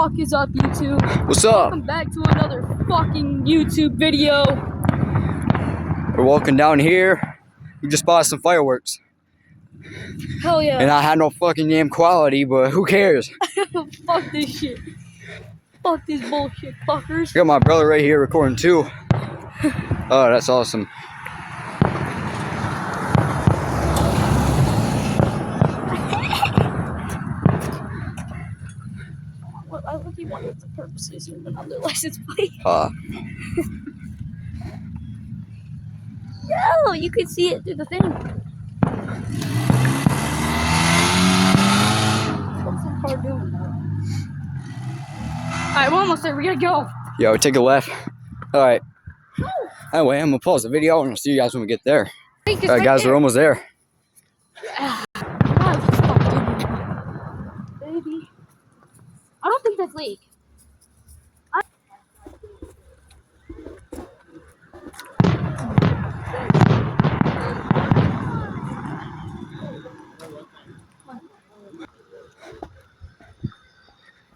fuck is up, YouTube? What's up? Welcome back to another fucking YouTube video. We're walking down here. We just bought some fireworks. Hell yeah. And I had no fucking damn quality, but who cares? Fuck this shit. Fuck this bullshit, fuckers. I got my brother right here recording too. Oh, that's awesome. Well, I look at one of the purposes of another license plate. No, you can see it through the thing. What's the car doing? Alright, we're almost there. We gotta go. Yo, take a left. Alright. Anyway, I'm gonna pause the video and I'll see you guys when we get there. Alright, guys, we're almost there. Baby. I don't think that's leak.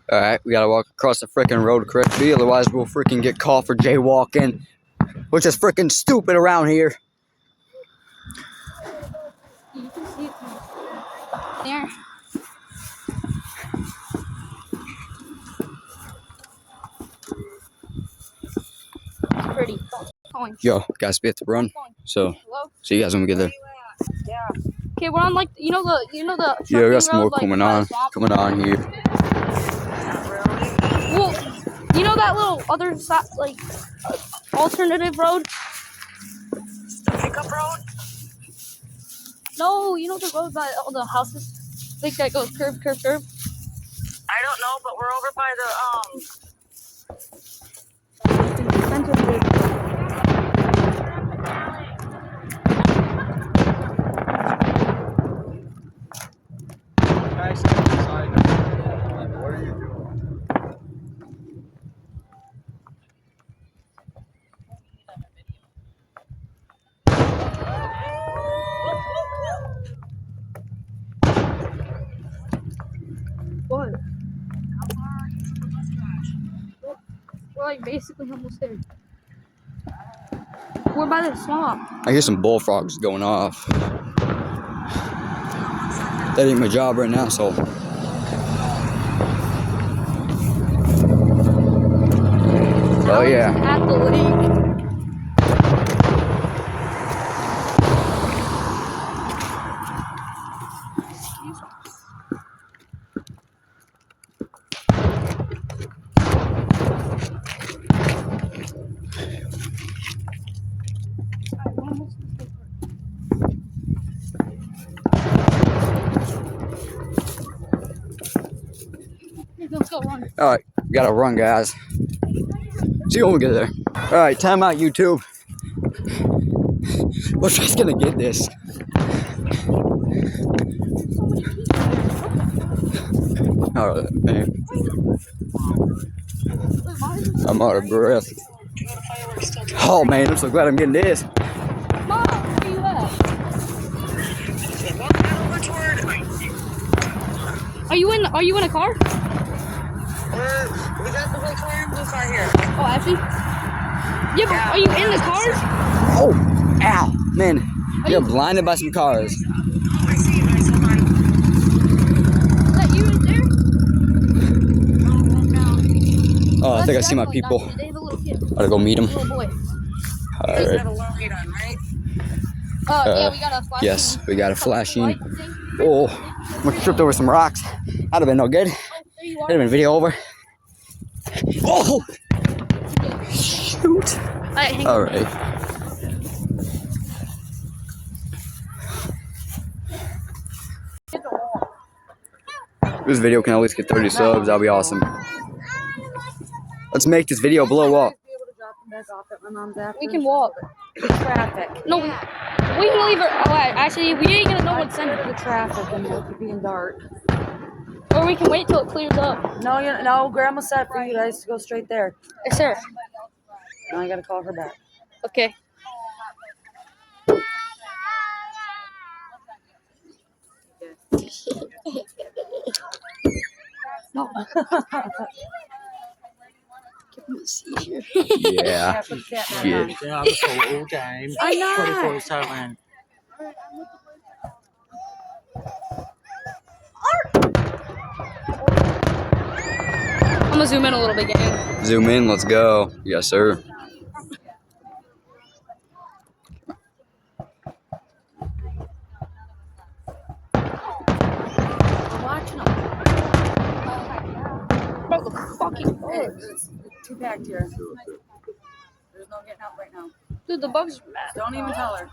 Alright, we gotta walk across the freaking road correctly, otherwise we'll freaking get caught for jaywalking, which is freaking stupid around here. You can see it there. It's pretty. Yo, guys, we have to run. So, see you guys when we get there. Yeah. Okay, we're on like you know the Yeah, we got some more road, coming on here. Well, you know that little other side, like alternative road? The pickup road? No, you know the road by all the houses, like that goes curve. I don't know, but we're over by What are you doing? What? We're like basically almost there. We're by the swamp. I hear some bullfrogs going off. That ain't my job right now, so. Oh yeah. At the lake. Let's go run. Alright, we gotta run, guys. See you when we get there. Alright, time out, YouTube. We're just gonna get this. Alright, man. I'm out of breath. Oh man, I'm so glad I'm getting this. Mom, where you at? Are you in a car? we got the big car and blue car here. Oh, actually? Yeah, but are you in the cars? Oh, ow, man. You're blinded by some cars. I see you guys, hold on. Is that you right there? Oh, I think I see my people. They have a little kid. Gotta go meet them. Little boy. You guys Alright. have a light on, right? Yeah, we got a flashing. Yes, we got a flashing. light thing. Oh, we tripped over some rocks. That'd have been no good. Oh, there you That'd have been video over. Oh! Shoot. Alright, hang on. Alright. This video can at least get 30 subs. That'll be awesome. Let's make this video blow up. We can walk. The traffic. No, we can leave her. Oh, actually, we ain't gonna know what's send The traffic and it being dark. Or we can wait till it clears up. No, Grandma said for you guys to go straight there. Yes, sir. Now I gotta call her back. Okay. No. See here. Yeah. Put the cat back Shit. on. Yeah, I'm so old time. I'm not. 24/7. I'm gonna zoom in a little bit, gang. Zoom in. Let's go. Yes, sir. We're watching them. Bro, the fucking bugs. It's too packed here. There's no getting out right now. Dude, the bugs are mad. Don't even tell her.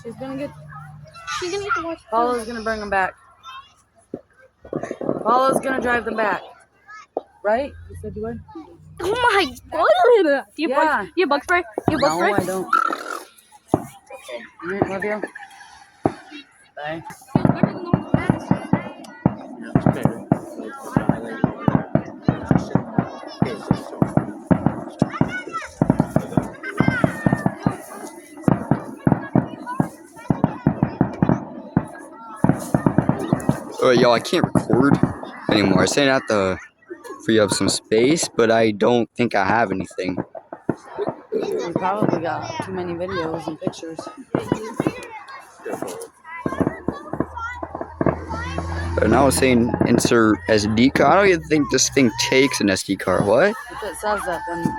She's gonna get. She's gonna get to watch. Paula's gonna bring them back. Paula's gonna drive them back. Right? You said you would? Oh my god! Do you Yeah. bug? You bug spray? You bug No, spray? I don't. Alright, love you. Bye. Alright, y'all, I can't record anymore. I said I have to free up some space, but I don't think I have anything. We probably got too many videos and pictures. But now it's saying insert SD card. I don't even think this thing takes an SD card. What? If it says that, then